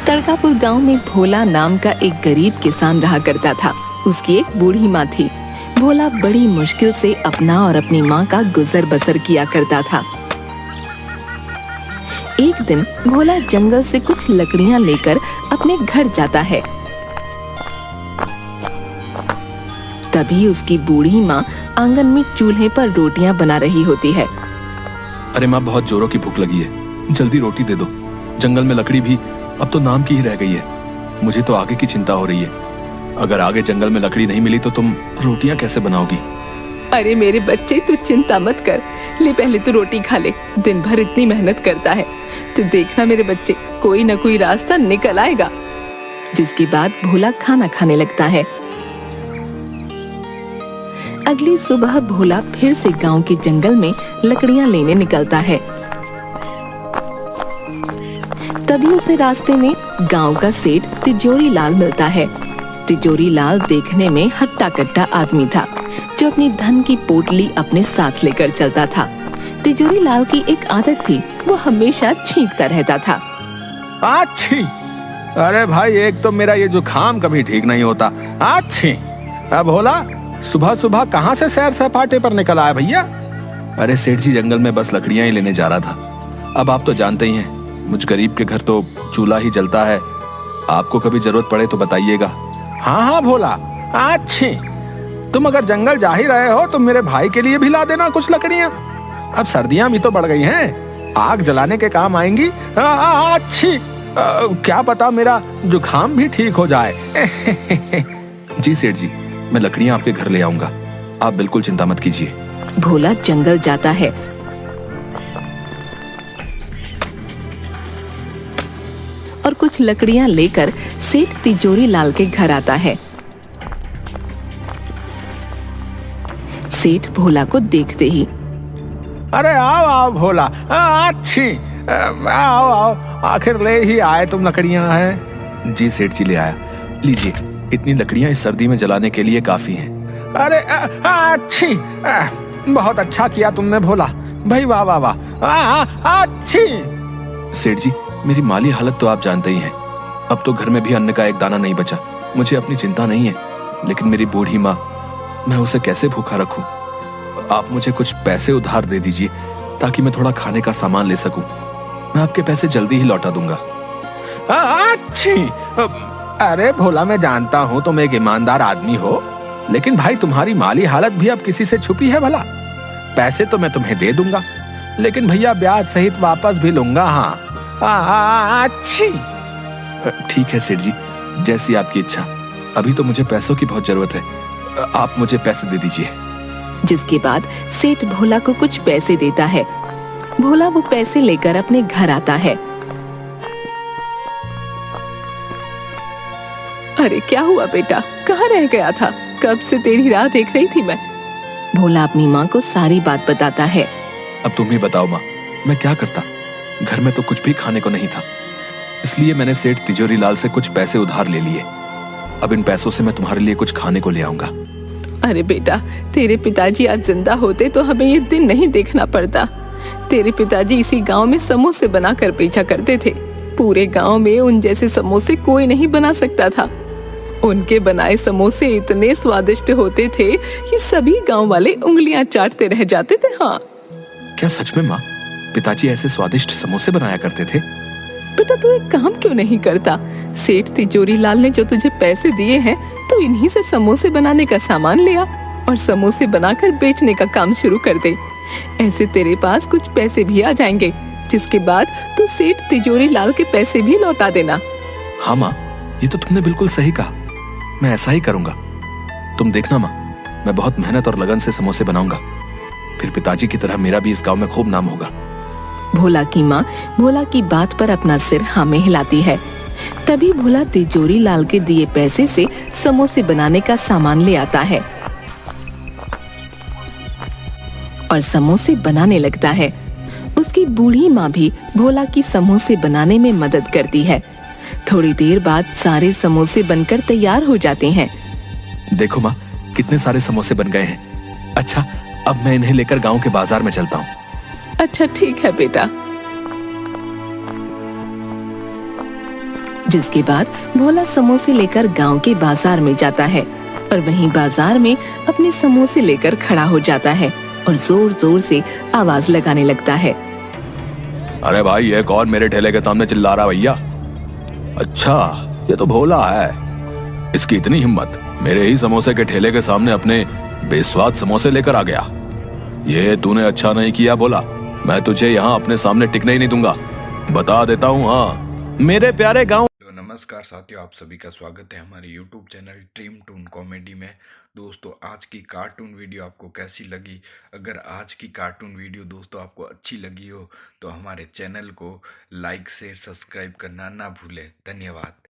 तड़कापुर गांव में भोला नाम का एक गरीब किसान रहा करता था। उसकी एक बूढ़ी माँ थी। भोला बड़ी मुश्किल से अपना और अपनी माँ का गुजर बसर किया करता था। एक दिन भोला जंगल से कुछ लकड़ियां लेकर अपने घर जाता है। तभी उसकी बूढ़ी माँ आंगन में चूल्हे पर रोटियां बना रही होती है। अरे माँ, बहुत जोरों की भूख लगी है, जल्दी रोटी दे दो। जंगल में लकड़ी भी अब तो नाम की ही रह गई है। मुझे तो आगे की चिंता हो रही है। अगर आगे जंगल में लकड़ी नहीं मिली तो तुम रोटियां कैसे बनाओगी? अरे मेरे बच्चे, तू चिंता मत कर। ले पहले तू रोटी खा ले। दिन भर इतनी मेहनत करता है, तू देखना मेरे बच्चे, कोई न कोई रास्ता निकल आएगा। जिसके बाद भोला खाना खाने लगता है। अगली सुबह भोला फिर से गांव के जंगल में लकड़ियां लेने निकलता है। तभी उसे रास्ते में गांव का सेठ तिजोरी लाल मिलता है। तिजोरी लाल देखने में हट्टा कट्टा आदमी था, जो अपनी धन की पोटली अपने साथ लेकर चलता था। तिजोरी लाल की एक आदत थी, वो हमेशा छींकता रहता था। अच्छी, अरे भाई, एक तो मेरा ये जुकाम कभी ठीक नहीं होता। अच्छी, अब भोला सुबह सुबह कहाँ से सैर सपाटे पर निकल आया भैया? अरे सेठ जी, जंगल में बस लकड़ियां ही लेने जा रहा था। अब आप तो जानते ही हैं, मुझ गरीब के घर तो चूल्हा ही जलता है। आपको कभी जरूरत पड़े तो बताइएगा। हाँ हाँ भोला, अच्छी, तुम अगर जंगल जा ही रहे हो तो मेरे भाई के लिए भी ला देना कुछ लकड़ियां। अब सर्दियां भी तो बढ़ गई हैं, आग जलाने के काम आएंगी। अच्छी, क्या पता मेरा जुकाम भी ठीक हो जाए। जी सेठ जी, मैं लकड़ियां आपके घर ले आऊंगा, आप बिल्कुल चिंता मत कीजिए। भोला जंगल जाता है और कुछ लकड़ियां लेकर सेठ तिजोरी लाल के घर आता है। सेठ भोला को देखते ही, अरे आओ आओ भोला, अच्छी, आओ आओ, आखिर ले ही आए तुम लकड़ियां हैं। जी सेठ जी, ले आया, लीजिए, इतनी लकड़ियां इस सर्दी में जलाने के लिए काफी हैं। अरे अच्छी, बहुत अच्छा किया तुमने भोला भाई, वाह वाह वाह, अच्छी। सेठ जी, मेरी माली हालत तो आप जानते ही हैं। अब तो घर में भी अन्न का एक दाना नहीं बचा। मुझे अपनी चिंता नहीं है, लेकिन मेरी बूढ़ी माँ, मैं उसे कैसे भूखा रखूं? आप मुझे कुछ पैसे उधार दे दीजिए, ताकि मैं थोड़ा खाने का सामान ले सकूं। मैं आपके पैसे जल्दी ही लौटा दूंगा। अच्छी, अरे भोला, मैं जानता हूं तुम एक ईमानदार आदमी हो, लेकिन भाई तुम्हारी माली हालत भी अब किसी से छुपी है भला? पैसे तो मैं तुम्हें दे दूंगा, लेकिन भैया ब्याज सहित वापस भी लूंगा। हाँ अच्छी, ठीक है सेठ जी, जैसी आपकी इच्छा। अभी तो मुझे पैसों की बहुत जरूरत है, आप मुझे पैसे दे दीजिए। जिसके बाद सेठ भोला को कुछ पैसे देता है। भोला वो पैसे लेकर अपने घर आता है। अरे क्या हुआ बेटा, कहाँ रह गया था? कब से तेरी राह देख रही थी मैं। भोला अपनी माँ को सारी बात बताता है। अब तुम ही बताओ माँ, मैं क्या करता? घर में तो कुछ भी खाने को नहीं था, इसलिए मैंने सेठ तिजोरी लाल से कुछ पैसे उधार ले लिए। अब इन पैसों से मैं तुम्हारे लिए कुछ खाने को ले आऊंगा। अरे बेटा, तेरे पिताजी आज जिंदा होते तो हमें ये दिन नहीं देखना पड़ता। तेरे पिताजी इसी गांव में समोसे बनाकर बेचा करते थे। पूरे गांव में उन जैसे समोसे कोई नहीं बना सकता था। उनके बनाए समोसे इतने स्वादिष्ट होते थे कि सभी गांव वाले उंगलियां चाटते रह जाते थे। हाँ, क्या सच में माँ, पिताजी ऐसे स्वादिष्ट समोसे बनाया करते थे? बेटा, तू एक काम क्यों नहीं करता? सेठ तिजोरी लाल ने जो तुझे पैसे दिए हैं, तो इन्हीं से समोसे बनाने का सामान ले आ और समोसे बनाकर बेचने का काम शुरू कर दे। ऐसे तेरे पास कुछ पैसे भी आ जाएंगे, जिसके बाद तू सेठ तिजोरी लाल के पैसे भी लौटा देना। हाँ माँ, ये तो तुमने बिल्कुल सही कहा, मैं ऐसा ही करूंगा। तुम देखना माँ, मैं बहुत मेहनत और लगन से समोसे बनाऊंगा, फिर पिताजी की तरह मेरा भी इस गांव में खूब नाम होगा। भोला की माँ भोला की बात पर अपना सिर हाँ में हिलाती है। तभी भोला तिजोरी लाल के दिए पैसे से समोसे बनाने का सामान ले आता है और समोसे बनाने लगता है। उसकी बूढ़ी माँ भी भोला की समोसे बनाने में मदद करती है। थोड़ी देर बाद सारे समोसे बनकर तैयार हो जाते हैं। देखो माँ, कितने सारे समोसे बन गए हैं। अच्छा, अब मैं इन्हें लेकर गांव के बाजार में चलता हूँ। अच्छा ठीक है बेटा। जिसके बाद भोला समोसे लेकर गांव के बाजार में जाता है और वहीं बाजार में अपने समोसे लेकर खड़ा हो जाता है और जोर जोर से आवाज लगाने लगता है। अरे भाई, ये कौन मेरे ठेले के सामने चिल्ला रहा भैया? अच्छा, ये तो भोला है। इसकी इतनी हिम्मत, मेरे ही समोसे के ठेले के सामने अपने बेस्वाद समोसे लेकर आ गया। ये तूने अच्छा नहीं किया भोला। मैं तुझे यहाँ अपने सामने टिकने ही नहीं दूंगा, बता देता हूँ। हाँ मेरे प्यारे गाँव। नमस्कार साथियों, आप सभी का स्वागत है हमारे YouTube channel dream toon comedy में। दोस्तों, आज की कार्टून वीडियो आपको कैसी लगी? अगर आज की कार्टून वीडियो दोस्तों आपको अच्छी लगी हो तो हमारे चैनल को लाइक शेयर सब्सक्राइब करना ना भूलें। धन्यवाद।